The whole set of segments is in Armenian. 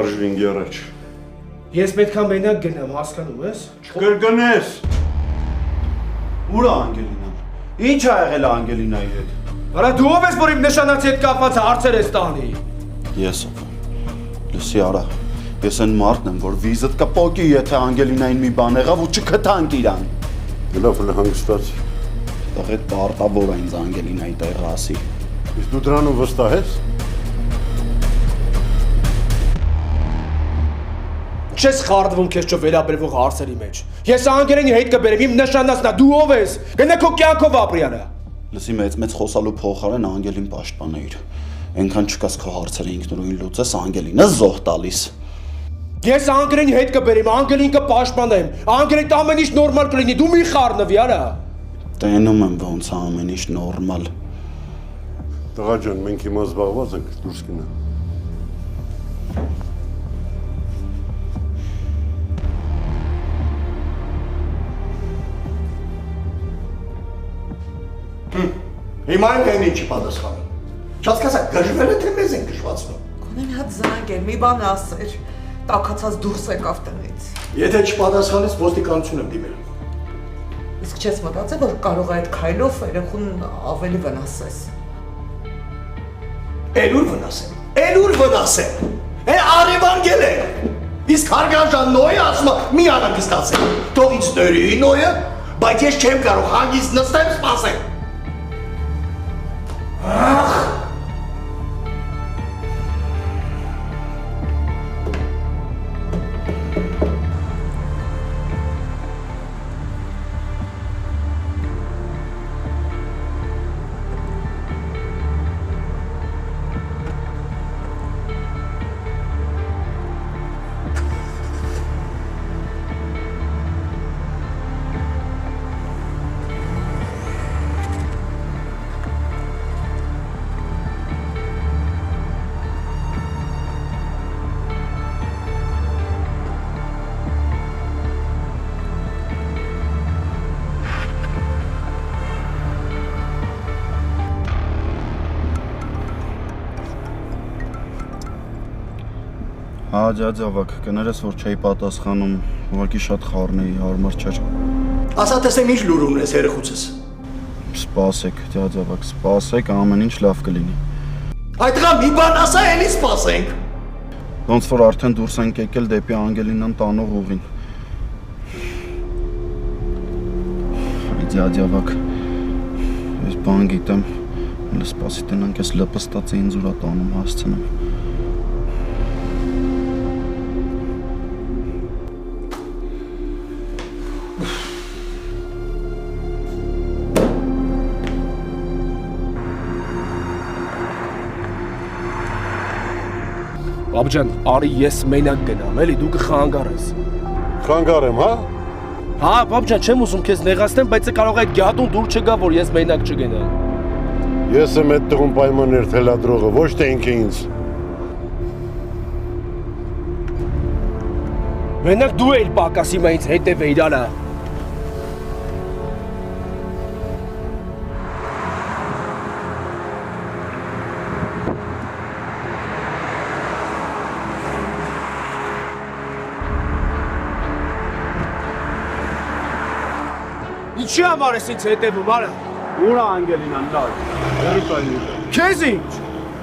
Դարժլինգի առաջ։ Ես պետք է մենակ գնամ, հասկանում ես։ Չկրկնես։ Ուր է Անգելինան։ Ինչ ա եղել Անգելինայի հետ։ Արա դու ով ես, որ իմ նշանացի հետ կապված հարցեր ես տանի։ Ես ով եմ։ Լսի արա։ Ես այն մարդն եմ, որ վիզդ կպոկի, եթե Անգելինային մի բան եղավ ու չքթանք իրան։ Լավ, հանգստացի։ Տեղ այդ պարտավոր է ինձ Անգելինայի տեղը ասի։ Իսկ դու դրանում վստահ ես։ Չես խառնվում քեզ չո վերաբերվող հարցերի մեջ։ Ես Անգելինի հետ կբերեմ, իմ նշանածն է, դու ով ես։ Գնա քո կյանքով ապրի արա։ Լսի մեծ խոսալու փոխարեն Անգելին պաշտպանեիր։ Այնքան չկաս քո հարցերը ինքնուրույն լուծես, Անգելինը զոհ տալիս։ Ես Անգելինի հետ կբերեմ, Անգելին կպաշտպանեմ, Անգելին ամեն ինչ նորմալ կլինի, դու մի խառնվի արա։ Տենում եմ ոնց է ամեն ինչ նորմալ։ Տղա ջան, մենք հիմա զբաղված ենք, դուրս գնա։ Հիմա են ինչի պատասխանում։ Չասկասա, գժվել է թե մեզ են գժվածնում։ Կոնեն հատ զանգ էր, մի բան ասեր, տակացած դուրս եկավ տնից։ Եթե չպատասխանես, ոստիկանություն եմ դիմել։ Իսկ չես մտածել, որ կարող է այդ քայլով երեխուն ավելի վնասես։ Էլուր վնասեմ, էլուր վնասեմ։ Արևանգել է։ Իսկ հարգանժան Նոյը ասում է, մի անհանգստացեք։ Թող ինձ նորի Նոյը, բայց ես չեմ կարող հանգիստ նստեմ սպասեմ։ Հա, ջաջավակ, կներես, որ չէի պատասխանում, ուղղակի շատ խառն էի, հարմար չէր։ Ասա տեսեմ ինչ լուր ունես երեխուցս։ Սպասեք, ջաջավակ, սպասեք, ամեն ինչ լավ կլինի։ Այդ տղա մի բան ասա, էլի սպասենք։ Ոնց որ արդեն դուրս ենք եկել դեպի Անգելինան տանող ուղին։ Ջաջավակ, ես բան գիտեմ, հələ սպասի տնանք, ես լպստած էին զուրա տանում հասցնեմ։ Բաբջան, արի ես մենակ գնամ, էլի դու կխանգարես։ Խանգարեմ, հա։ Հա, բաբջան, չեմ ուզում քեզ նեղացնեմ, բայց կարող է գյադուն դուր չգա, որ ես մենակ չգնամ։ Ես եմ այդ տղուն պայմաններ թելադրողը, ոչ թե ինքը ինձ։ Մենակ դու էլ պակասի մա ինձ հետևեիր արա։ Ինչի համար ես ինձ հետևում, արա։ Ուր է Անգելինան, լավ, հեռու կայնի։ Քեզ ինչ։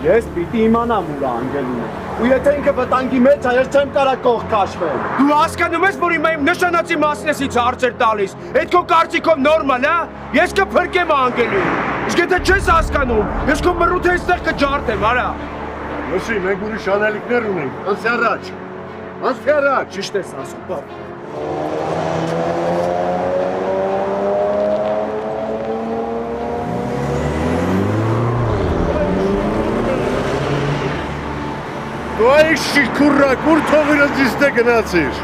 Ես պիտի իմանամ ուր է Անգելինան։ Ու եթե ինքը վտանգի մեջ է, ես չեմ կարա կողք քաշվել։ Դու հասկանում ես, որ իմ նշանացի մասն ես ինձ հարցեր տալիս։ Այդ քո կարծիքով նորմալ է։ Ես կփրկեմ Անգելին։ Իսկ եթե չես հասկանում, ես քո մռութը այստեղ կջարդեմ, արա։ Լսի, մենք ուրիշ անելիքներ ունենք, անցի առաջ։ Անցի առաջ։ Ճիշտ ես ասում, բավ։ Դու այ շիքուրակ, ուր թողին ես իստե գնացիր։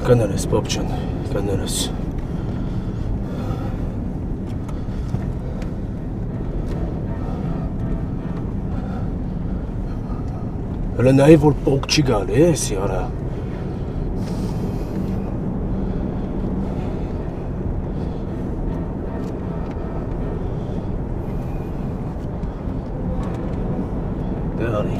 Կներես, բաբջան, կներես։ Հələ նայ որ փոք չի գալի, Սիարա։ Դե արի։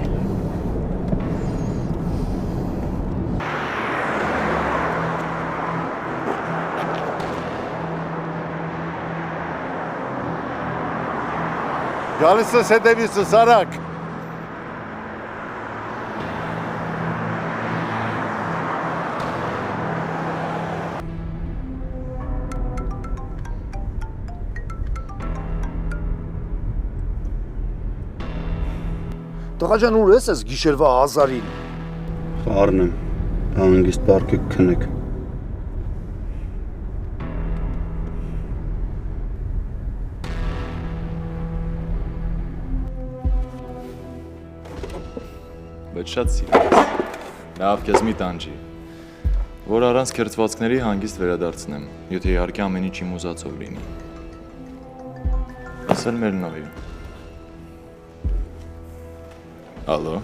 Գալիս ես հետևիցս արագ։ Տղա ջան, ուր ես գիշերվա 1000-ին։ Խառն եմ, հանգիստ պարկը քնեք։ Բայց շատ սիրած։ Լավ, քեզ մի տանջի։ Որ առանց քերծվածքների հանգիստ վերադարձնեմ, եթե իհարկե ամեն ինչ իմ ուզածով լինի։ Ասել մեր նոյը։ Ալո։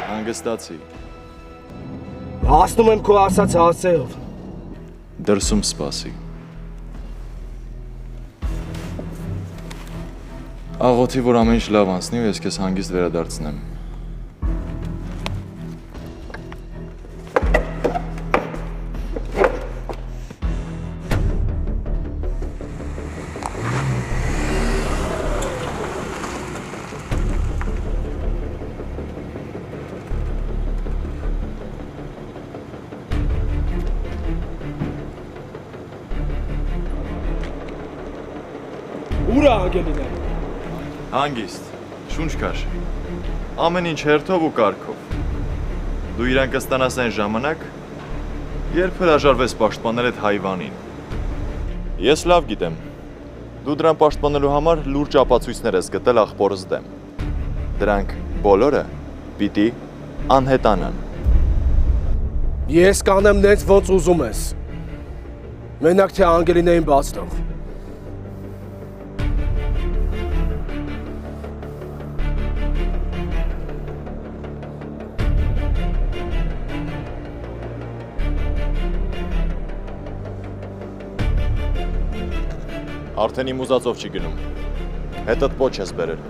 Հանգստացի։ Հասնում եմ քո ասած հասցեով։ Դրսում սպասի։ Աղոթի, որ ամեն ինչ լավ անցնի ու ես քեզ հանգիստ վերադարձնեմ։ Ուր է Անգելինը։ Հանգիստ, շունչ քաշի։ Ամեն ինչ հերթով ու կարգով։ Դու իրան կստանաս այն ժամանակ, երբ հրաժարվես պաշտպանել այդ հայվանին։ Ես լավ գիտեմ։ Դու դրան պաշտպանելու համար լուրջ ապացույցներ ես գտել աղբորս դեմ։ Դրանք բոլորը պիտի անհետանան։ Ես կանեմ նենց ոնց ուզում ես։ Մենակ թե Անգելինային բաց տող։ Արդեն իմ ուզածով չի գնում։ Հետդ պոչ ես բերել։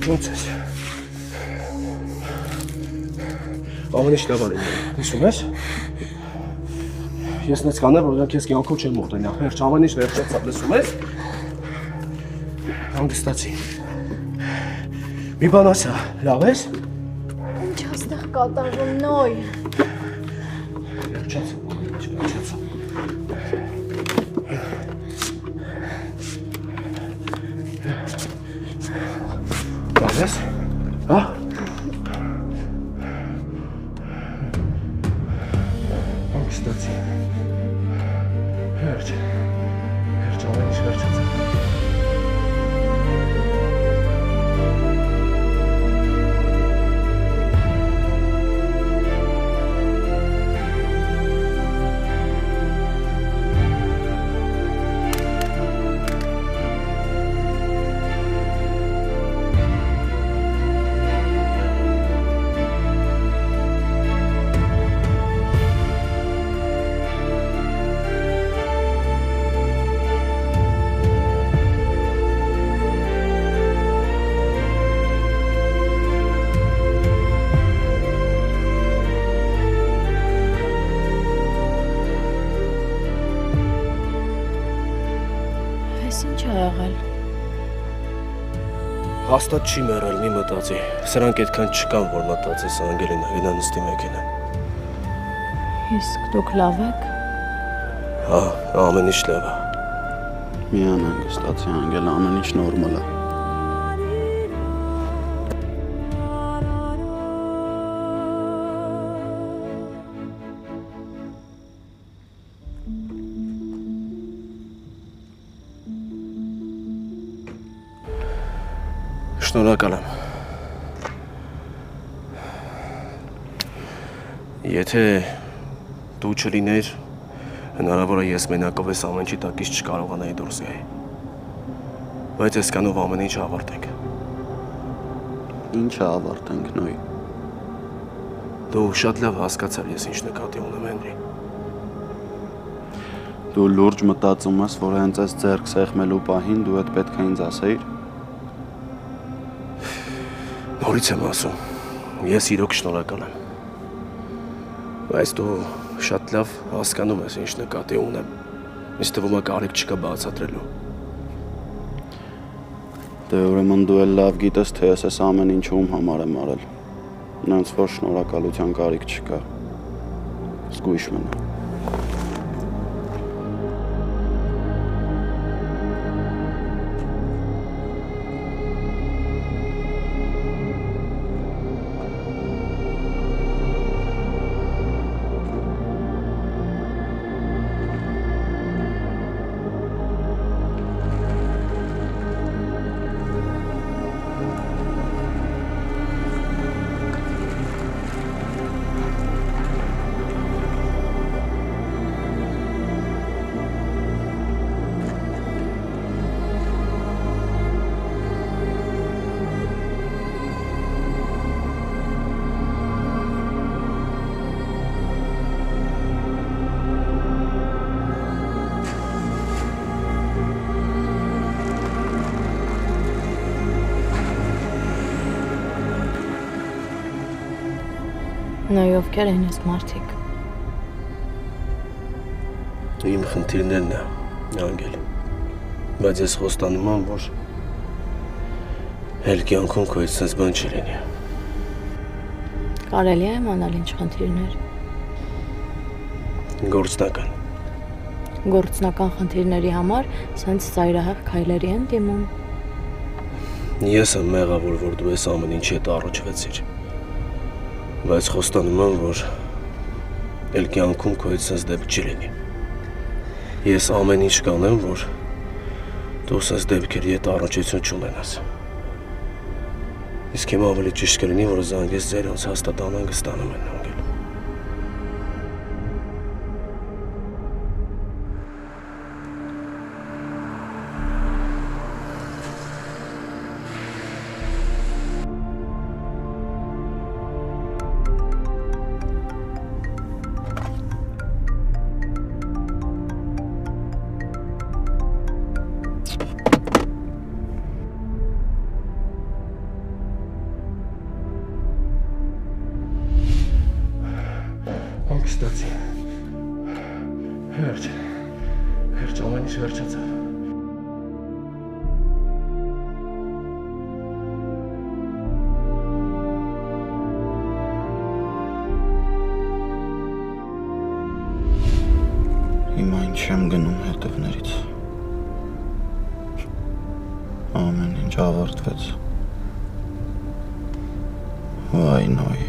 Ոնց ես։ Ամեն ինչ լավ արին։ Լսում ես։ Ես նենց կանեմ, որ քեզ կյանքով չեմ մոտենա։ Վերջ ամեն ինչ վերջացավ, լսում ես։ Հանգստացի։ Մի բան ասա, լավ ես։ Ինչ աստեղ կատարվում նոյ։ Վերջացավ։ Լավ ես։ Հա։ Հանգստացի։ Վերջ ամեն ինչ վերջացավ։ եղել։ Հաստատ չի մեռել, մի մտածի։ Սրանք այդքան չկան, որ մտածես Անգելինա, գնա նստի մեքենա։ Իսկ դուք լավ եք։ Հա, ամեն ինչ լավ է։ Մի անհանգստացի Անգելա, ամեն ինչ նորմալ է։ Շնորհակալ եմ։ Եթե դու չլիներ, հնարավոր է ես մենակով ես ամեն ինչի տակից չկարողանայի դուրս գայի։ Բայց այսքանով ամեն ինչ ավարտենք։ Ինչ է ավարտենք նոյ։ Դու շատ լավ հասկացար ես ինչ նկատի ունեմ, Հենրի։ Դու լուրջ մտածում ես, որ հենց այս ձեռք սեղմելու պահին դու այդ պետք է ինձ ասեիր։ Նորից եմ ասում, ես իրոք շնորհակալ եմ։ Բայց դու շատ լավ հասկանում ես ինչ նկատի ունեմ։ Ինձ թվում է կարիք չկա բացատրելու։ Դե ուրեմն դու էլ լավ գիտես, թե ես այս ամեն ինչը ում համար եմ արել։ Նրանց որ շնորհակալության կարիք չկա։ Զգույշ մնա։ Նոյ ովքեր են այս մարդիկ։ Իմ խնդիրներն է, Անգել։ Բայց ես խոստանում եմ, որ հել կյանքում քո հետ սենց բան չի լինի։ Կարելի է իմանալ ինչ խնդիրներ։ Գործնական։ Գործնական խնդիրների համար սենց ծայրահեղ քայլերի են դիմում։ Ես եմ մեղավոր, որ դու ես ամեն ինչի հետ առողջվեցիր։ Բայց խոստանում եմ, որ էլ կյանքում քո հետ սենց դեպք չի լինի։ Ես ամեն ինչ կանեմ, որ դու սենց դեպքերի հետ առողջություն չունենաս։ Իսկ հիմա ավելի ճիշտ կլինի, որ զանգես ձեր ոնց հաստատ անհանգստանում են Անգել։ Հանգստացի։ Հերջ ամեն ինչ վերջացավ։ Հիմա ինչ եմ գնում հետևներից։ Ամեն ինչ ավարտվեց։ Վայ նոյ։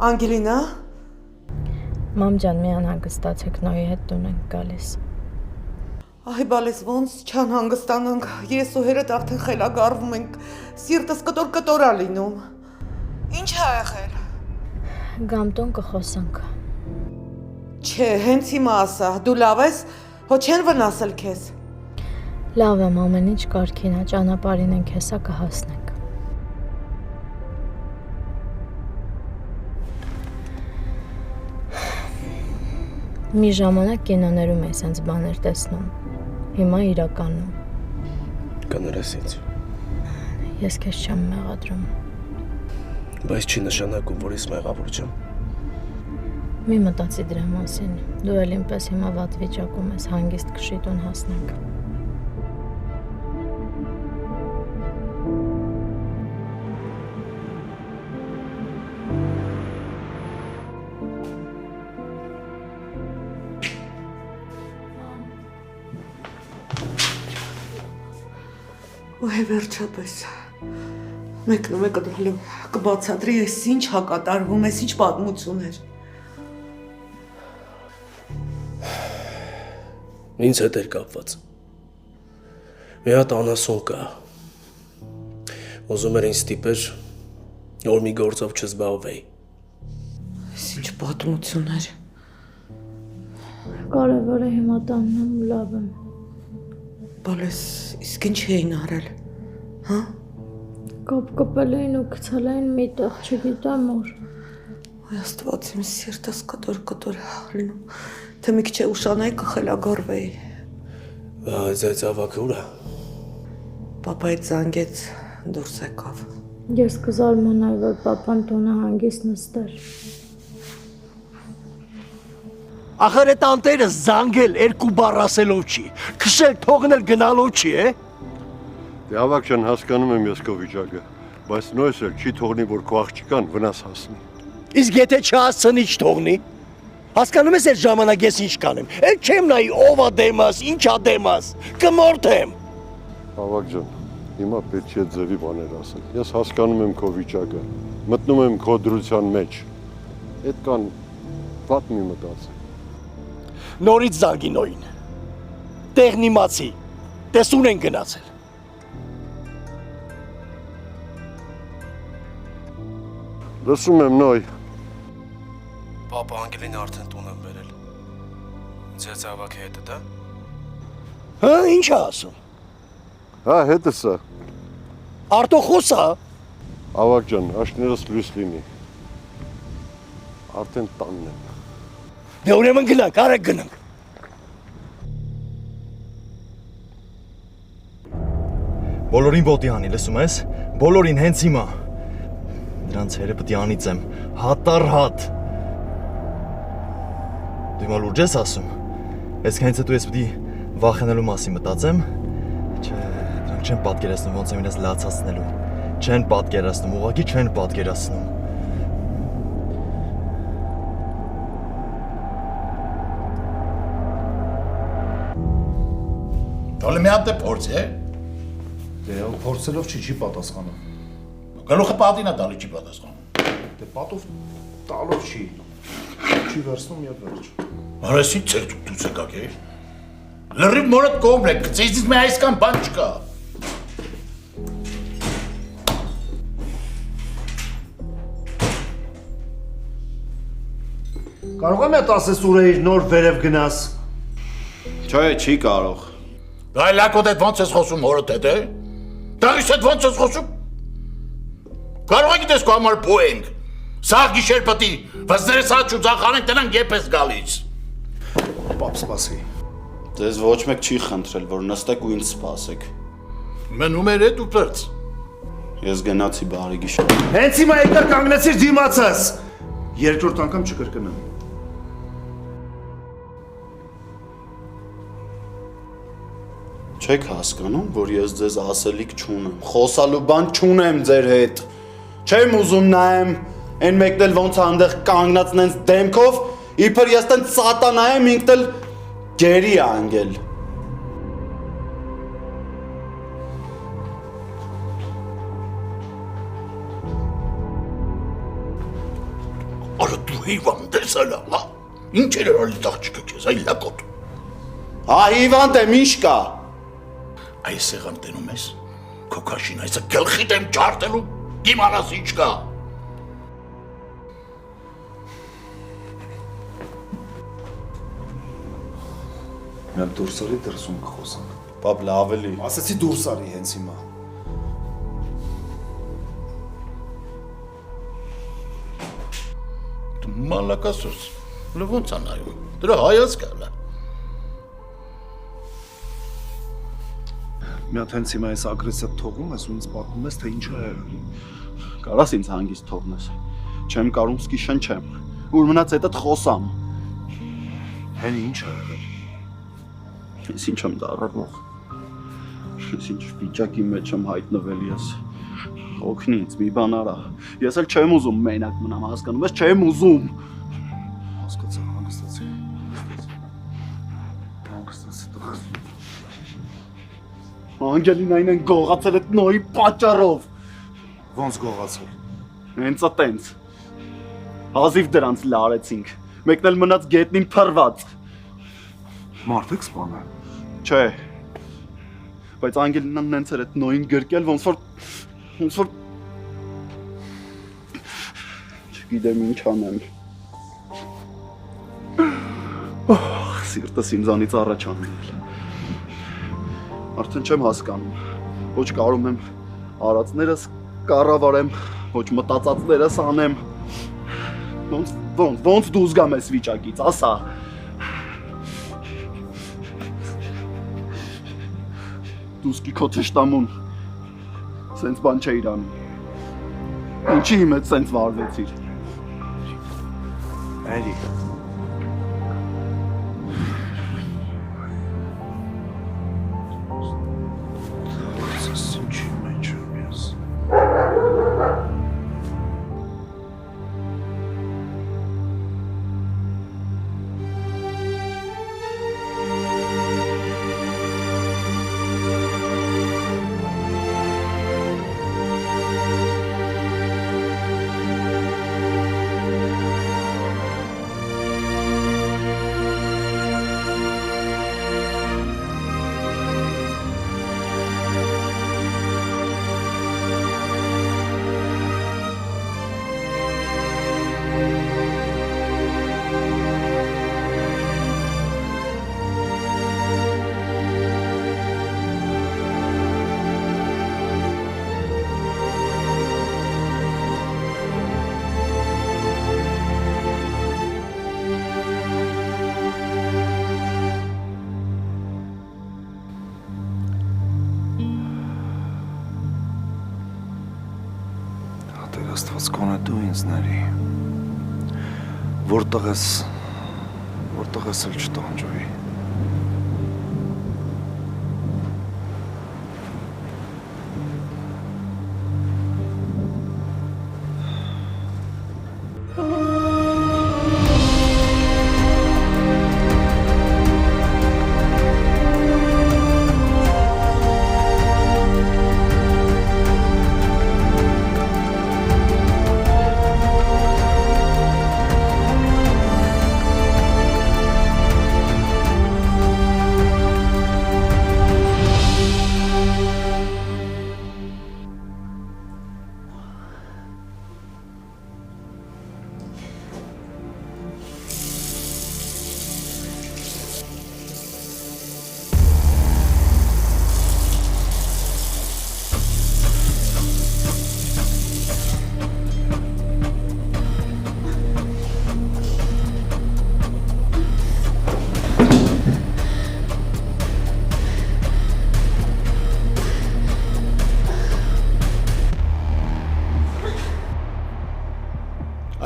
Անգելինա, Մամ ջան, մի անհանգստացեք, Նոյի հետ տուն ենք գալիս։ այ բալես ոնց չանհանգստանանք, ես ու հերդ արդեն խելագարվում ենք, սիրտս կտոր-կտոր ա լինում։ Ինչ ա եղել։ Գամտոն կխոսանք։ Չէ, հենց հիմա ասա, դու լավ ես, հո չեն վնասել քեզ։ Լավ եմ, ամեն ինչ կարգին է, ճանապարհին ենք հեսա կհասնենք։ Մի ժամանակ կինոներում էի սենց բաներ տեսնում, հիմա իրականում։ Կներես ինձ, Ես քեզ չեմ մեղադրում։ բայց չի նշանակում, որ ես մեղավոր չեմ։ Մի մտածի դրա մասին, դու էլ ինպես հիմա վատ վիճակում ես, հանգիստ քշի տուն հասնենք։ Ոհ վերջապես։ Մեկը դու կբացատրի ես ինչ հակատարվում, ես ինչ պատմություն էր։ Ինձ հետ էր կապված։ Մի հատ անասուն կա։ Ուզում էր ինձ ստիպեր, որ մի գործով չզբաղվեի։ Ես ինչ պատմություն էր։ Կարևորը հիմա տանն եմ ու լավ եմ։ Բալես, իսկ ինչ էին արել, հա? Կապել էին ու գցել էին մի տեղ, չգիտեմ ուր։ Ոյ Աստված, իմ սիրտս կտոր լինում, թե մի քիչ ուշանայի կխելագարվեի։ Այս ավակը ուր է։ Պապայից զանգեց, դուրս եկավ։ Ես կզարմանայի, որ պապան տունը հանգիստ նստեր։ Ախր այդ անտերը զանգել երկու բառ ասելով չի, քշել թողնել գնալով չի, Դե ավակ ջան, հասկանում եմ ես քո վիճակը, բայց նույնս էլ չի թողնի, որ քո աղջիկան վնաս հասնի։ Իսկ եթե չհասցնի չթողնի, հասկանում ես այդ ժամանակ ես ինչ կանեմ, էլ չեմ նայի ով ա դեմաս, ինչ ա դեմաս, կմորթեմ։ Ավակ ջան, հիմա պետք է ձևի բաներ ասել։ Ես հասկանում եմ քո վիճակը, մտնում եմ քո դրության մեջ։ Այդ կան վատ մի մտածել։ Նորից զանգի նոյին։ Տեղն իմացի, տեսուն են գնացել։ Լսում եմ նոյ։ Պապա Անգելին արդեն տուն եմ բերել։ Ձեզ ավակի հետը դա։ Հա, ինչ է ասում։ Հա, հետս է։ Արտոխոս է։ Ավակ ջան, աշներս լույս լինի։ Արդեն տանն եմ։ Դե ուրեմն գնանք, արեք գնանք։ Բոլորին ոտի անի, լսում ես։ Բոլորին հենց հիմա։ Դրանց հերը պետք է անիծեմ, հատառհատ։ Դու հիմա լուրջ ես ասում։ Ես հենց հետո ես պետք է վախենալու մասին մտածեմ։ Չէ, դրանք չեն պատկերացնում ոնց եմ իրենց լացացնելու։ Չեն պատկերացնում, ուղղակի չեն պատկերացնում։ Դոլը մի հատ է փորձ է։ Դե փորձելով չի պատասխանում։ Գլուխը պատին է դալի չի պատասխանում։ Դե պատով տալով չի վերցնում եւ վերջ։ Արեսի ծեր դուց եկաք է։ Լրիվ մորդ կոմպլետ, ծիծից մի այսքան բան չկա։ Կարող եմ այդ ասես ուրեիր նոր վերև գնաս։ Չէ, չի կարող։ Դա լակոտ այդ ոնց ես խոսում հորդ հետ, է։ Դաղիս հետ ոնց ես խոսում։ Կարող եք դες քո համար փոենք։ Սաղ գիշեր պետք է վզներս աչու ցախանենք տնանք երբ ես գալիս։ Պապ սպասի։ Ձեզ ոչ մեկ չի խնդրել, որ նստեք ու ինձ սպասեք։ Մնում էր դու պրծ։ Ես գնացի բարի գիշեր։ Հենց հիմա եկար կանգնեցիր դիմացս։ Երկրորդ անգամ չկրկնեմ։ Չեք հասկանում, որ ես ձեզ ասելիք չունեմ, խոսալու բան չունեմ ձեր հետ։ Չեմ ուզում նայեմ, այն մեկն էլ ոնց հանդեղ կանգնած նենց դեմքով, իբր ես տենց սատանա եմ, ինքն էլ գերի է անգել։ Արա դու հիվանդ ես ալա, հա։ Ինչ էր արել աղջիկը քեզ, այ լակոտ։ Հա հիվանդ եմ, ինչ կա։ Այս եղան տենում ես, քո քաշին այսը գլխիդ եմ ճարտելու, իմանաս ինչ կա։ Միան դուրս արի դրսում կխոսանք։ Պապ լավ էլի։ Ասացի դուրս արի հենց հիմա։ Դու մալակասոս։ Ոնց է նայում։ Դրա հայացք կա։ Մի հատ հենց հիմա այս ագրեսիա թողում ես ու ինձ պատմում ես, թե ինչ է եղել։ Կարաս ինձ հանգիստ թողնես։ Չեմ կարում սկիշեն չեմ։ Ուր մնաց հետդ խոսամ։ Հեն ինչ է եղել։ Ես ինչ եմ դառնող։ Ես ինչ վիճակի մեջ եմ հայտնվել ես։ Օգնի ինձ մի բան արա։ Ես էլ չեմ ուզում մենակ մնամ, հասկանում ես, չեմ ուզում։ Հասկացա, հանգստացի։ Հանգստացի տղա։ Անգելինային են գողացել այդ նոյի պատճառով։ Ոնց գողացել։ Հենց այտենց։ Հազիվ դրանց լարեցինք։ Մեկն էլ մնաց գետնին փռված։ Մարդիկ սպանել։ Չէ։ Բայց Անգելինան նենց էր այդ նոյին գրկել, ոնց որ չգիտեմ ինչ անեմ։ Սիրտս ինձանից առաջ անվել։ Արդեն չեմ հասկանում։ Ոչ կարում եմ արածներս կառավարեմ, ոչ մտածածներս անեմ։ Ոնց դու զգամ ես վիճակից, ասա։ Դու սկի քո թշնամուն սենց բան չէիր անում։ Ինչի իմ հետ սենց վարվեցիր։ Էրի։ Աստված կոնե դու ինձ ների, որտեղ ես էլ չտանջվի։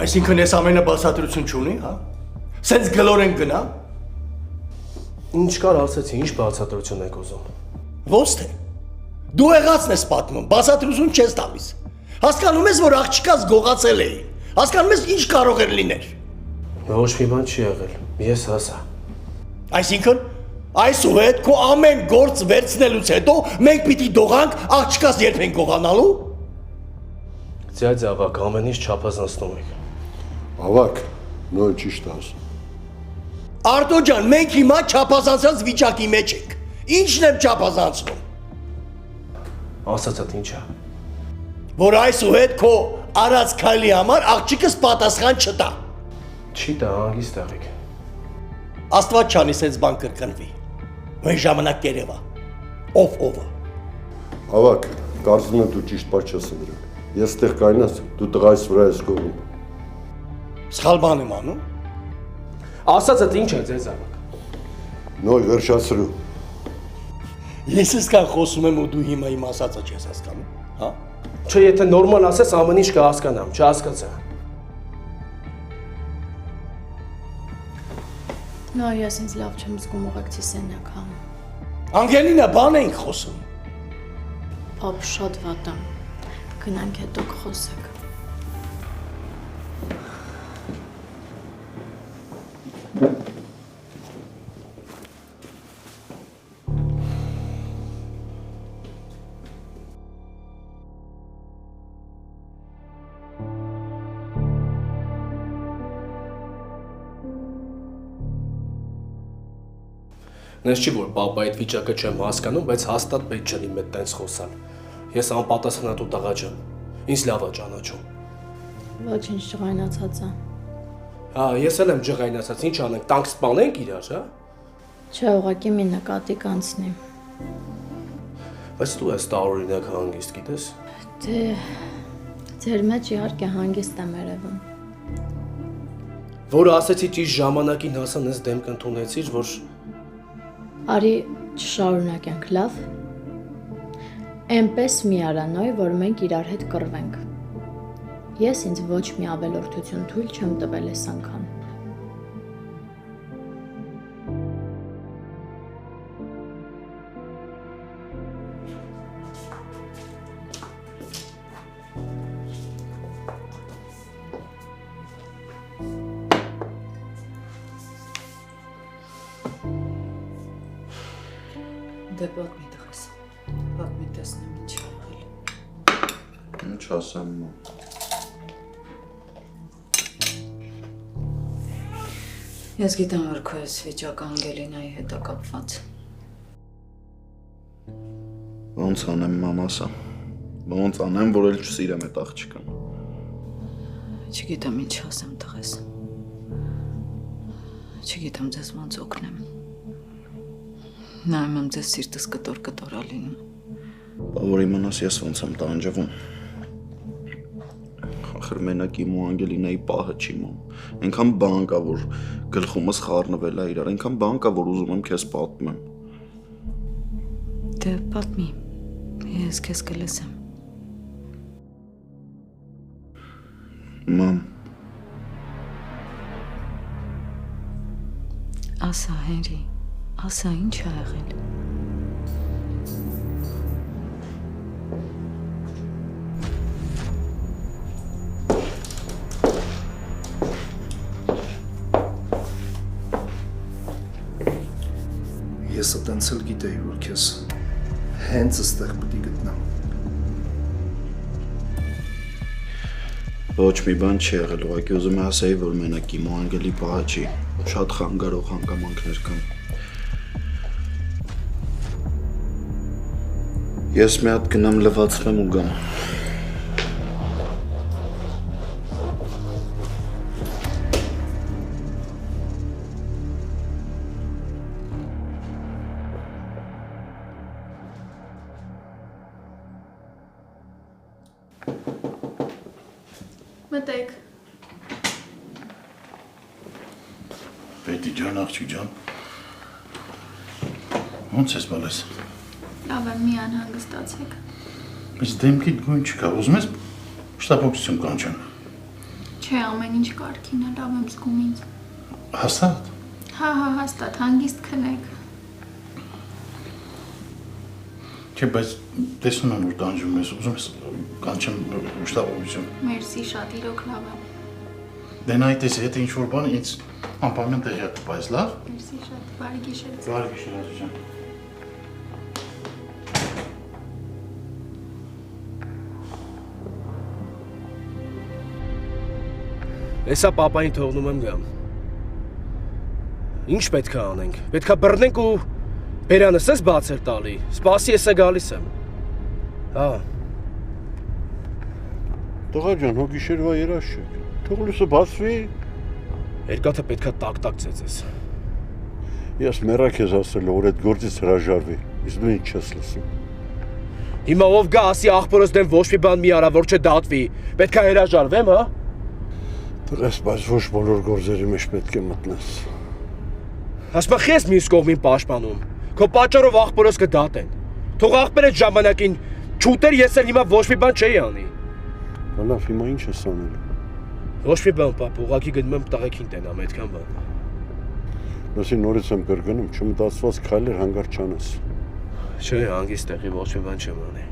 Այսինքն ես ամենը բացատրություն չունի, հա? Սենց գլորեն գնա։ Ինչ կար ասեցի, ինչ բացատրություն եք ուզում։ Ոնց թե։ Դու եղածն ես պատմում, բացատրություն չես տալիս։ Հասկանում ես, որ աղջիկաս գողացել էի։ Հասկանում ես ինչ կարող էր լինել։ Ոչ մի բան չի եղել։ Ես հասա։ Այսինքն այսուհետ քո ամեն գործ վերցնելուց հետո մենք պիտի դողանք աղջիկաս երբ են գողանալու։ Ձյաձ ավակ, ամեն ինչ չափազանցնում եք։ Ավակ, նոր ճիշտ ասում։ Արտո ջան, մենք հիմա չափազանցած վիճակի մեջ ենք։ Ինչն եմ չափազանցնում։ Ասացած ինչա։ Որ այսուհետ քո արած քայլի համար աղջիկս պատասխան չտա։ Չի տա, հանգիստ եղեք։ Աստված չանի սենց բան կրկնվի։ Այն ժամանակ կերևա։ Ով։ Ավակ, կարծում եմ դու ճիշտ բան չես ընտրել։ Ես ստեղ կայնած, դու տղայիս վրա ես կողում։ Սխալ բան եմ անում։ Ասածդ ինչ է ձեզ ավակ։ Նոյ վերջացրու։ Ես իսկան խոսում եմ ու դու հիմա իմ ասածը չես հասկանում, հա։ Չէ, եթե նորմալ ասես, ամեն ինչ կհասկանամ, չհասկացա։ Նո, ես ինձ լավ չեմ զգում ուղեկցի սենյակ համ։ Անգելինա, բան էինք խոսում։ Պապ, շատ վատ եմ։ Գնանք հետո կխոսենք։ Նես չի որ պապա այդ վիճակը չեմ հասկանում, բայց հաստատ պետք չլի մեծ տենց խոսալ։ Ես անպատասխանատու տղա չեմ։ Ինձ լավ է ճանաչում։ Ոչինչ ջղայնացած է։ Հա, ես էլ եմ ջղայնացած, ինչ անենք, տանք սպանենք իրար, հա։ Չէ, ուղղակի մի նկատի կանցնի։ Բայց դու ես տարօրինակ հանգիստ, գիտես։ Դե ձեր մեջ իհարկե հանգիստ եմ երևում։ Որը ասեցի ճիշտ ժամանակին հասան ես դեմք ընդունեցիր, որ Արի չշարունակենք, լավ։ Էնպես մի արանոյ, որ մենք իրար հետ կռվենք։ Ես ինձ ոչ մի ավելորդություն թույլ չեմ տվել այս անգամ։ Դե պատմի տղես, պատմի տեսնեմ ինչ է աղել։ Ինչ ասեմ։ Ես գիտեմ, որ քո ես վիճակը Անգելինայի հետ է կապված։ Ոնց անեմ մամասա։ Ոնց անեմ, որ էլ չսիրեմ այդ աղջկան։ Չգիտեմ ինչ ասեմ տղես։ Չգիտեմ ձեզ ոնց օգնեմ։ Նայում եմ ձեզ սիրտս կտոր ա լինում։ Բա որ իմանաս ես ոնց եմ տանջվում։ Ախր մենակ իմ ու Անգելինայի պահը չի մոմ։ Այնքան բան կա, որ գլխումս խառնվել է իրար, այնքան բան կա, որ ուզում եմ քեզ պատմեմ։ Դե պատմի, ես քեզ կլսեմ։ Մամ։ Ասա, Հենրի, ասա ինչ է եղել։ Ես այդտենց էլ գիտեի, որ քեզ հենց այստեղ պետք է գտնամ։ Ոչ մի բան չի եղել, ուղղակի ուզում եմ ասեի, որ մենակ իմ ու Անգելի պահը չի, շատ խանգարող հանգամանքներ կան։ Ես մի հատ գնամ լվացվեմ ու գամ։ Մտեք։ Պետի ջան, աղջիկ ջան։ Ոնց ես բալես։ Լավ եմ, մի անհանգստացեք։ Բայց դեմքիդ գույն չկա, ուզում ես շտապօգնություն կանչեմ։ Չէ, ամեն ինչ կարգին է, լավ եմ զգում ինձ։ Հաստատ։ Հա, հաստատ, հանգիստ քնեք։ Չէ, բայց տեսնում եմ, որ տանջում ես, ուզում ես կանչեմ շտապօգնություն։ Մերսի, շատ իրոք լավ եմ։ Դե նայ տես, եթե ինչ-որ բան ինձ անպայման տեղյակ կպայես, լավ։ Մերսի, շատ բարի գիշեր։ Բարի գիշեր, աղջիկ ջան։ Էսա պապային թողնում եմ գամ։ Ինչ պետք է անենք։ Պետք է բռնենք ու բերանս ես բացեր տալի։ Սպասի, եսա գալիս եմ։ Հա։ Տղա ջան, հո գիշերվա երազ չեք։ Թող լույսը բացվի։ Երկաթը պետք է տակ-տակ ծեծես։ Ես մեռակ ես ասել, որ այդ գործից հրաժարվի, իսկ դու ինչ ես լսում։ Հիմա ով գա ասի աղբորս դեմ ոչ մի բան մի արա, որ չդատվի։ Պետք է հրաժարվեմ, հա։ Դրես, բայց ոչ բոլոր գործերի մեջ պետք է մտնես։ Ասма խես մյուս կողմին պաշտպանում։ Քո պատճառով աղբորս կդատեն։ Թող աղբերը ժամանակին չուտեր, ես էլ հիմա ոչ մի բան չէի անի։ Լավ, հիմա ինչ ես անելու։ Ոչ մի բան, պապ, ուղղակի գնում եմ տղեկին տենամ, այդքան բան։ Լսի, նորից եմ կրկնում, չմտածված քայլեր հանգարց չանես։ Չէ, հանգիստ տեղի ոչ մի բան չեմ անի։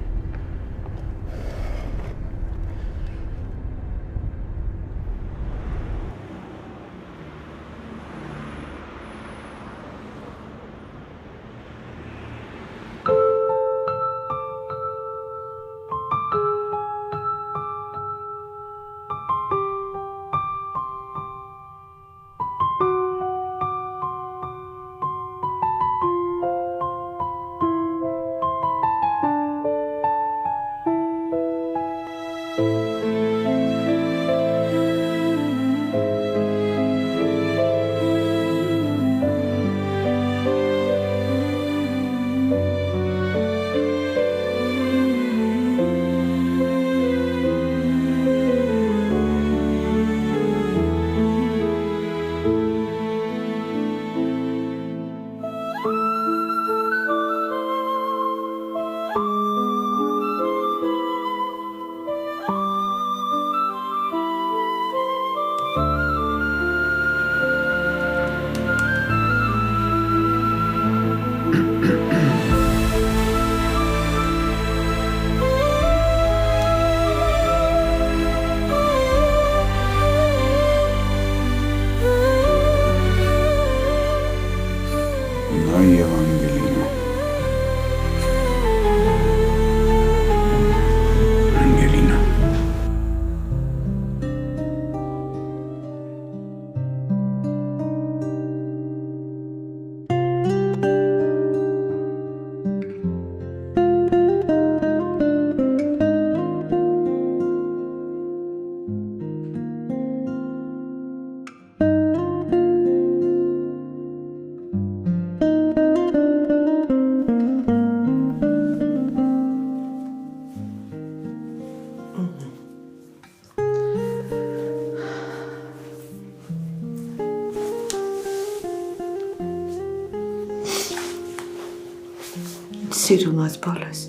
Սիրուն այս բալես։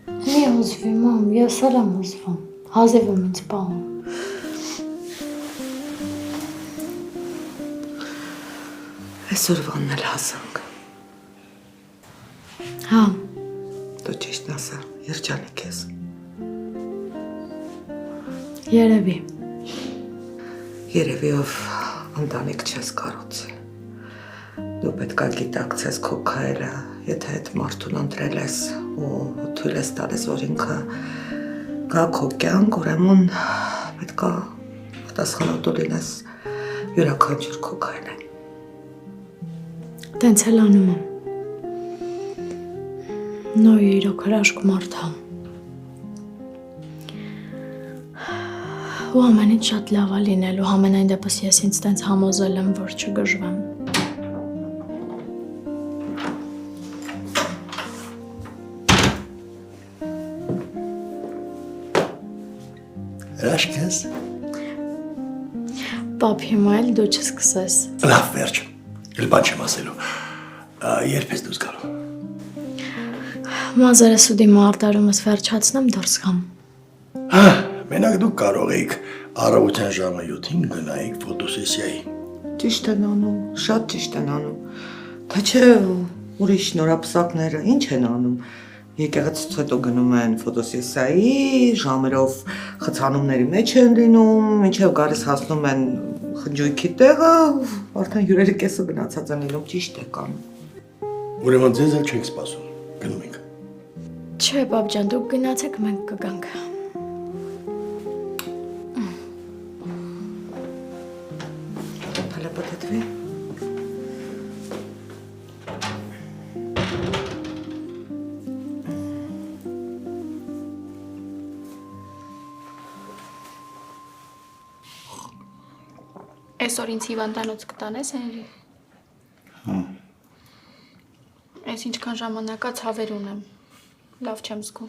Մի հուզվի, մամ, ես էլ եմ հուզվում։ Հազիվում ինձ պահում։ Այսօրվանն էլ հասանք։ Հա։ Դու ճիշտն ասա, երջանիկ ես։ Երևի։ Երևի ով ընտանիք չես կառուցել։ Դու պետք է գիտակցես քո քայլը, եթե այդ մարդուն ընտրել ես ու թույլ ես տալիս, որ ինքը գա քո կյանք, ուրեմն պետք է պատասխանատու լինես յուրաքանչյուր քո քայլին։ Տենց էլ անում եմ։ Նոյը իրոք հրաշք մարդ է։ Ու ամեն ինչ շատ լավ է լինելու, համենայն դեպս ես ինձ տենց համոզել եմ, որ չգժվեմ։ Հրաշք ես։ Պապ, հիմա էլ դու չսկսես։ Լավ, վերջ, էլ բան չեմ ասելու, երբ ես դուրս գալու։ Մազերը սուդի մարտարումս վերջացնեմ դուրս գամ։ Մենակ դուք կարող էիք առավոտյան ժամը 7-ին գնայիք ֆոտոսեսիայի։ Ճիշտ են անում, շատ ճիշտ են անում։ Թե չէ ուրիշ նորապսակները ինչ են անում։ Եկեղեցուց հետո գնում են ֆոտոսեսիայի, ժամերով խցանումների մեջ են լինում, մինչև գալիս հասնում են խնջույքի տեղը, արդեն հյուրերը կեսը գնացած են լինում, ճիշտ եք անում։ Ուրեմն ձեզ էլ չենք սպասում, գնում ենք։ Չէ, պապ ջան, դուք գնացեք, մենք կգանք։ Հələ պատտվի։ Այսօր ինձ հիվանդանոց կտանես, Հենրի։ այս ինչքան ժամանակա ցավեր ունեմ։ Լավ չեմ զգում։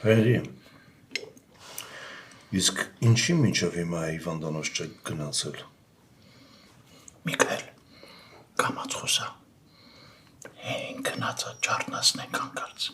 Հայերի։ Իսկ ինչի մինչև հիմա հիվանդանոց չեք գնացել։ Միքայել, կամաց խոսա։ Հեն գնացա ճարտնասն ենք հանկարծ։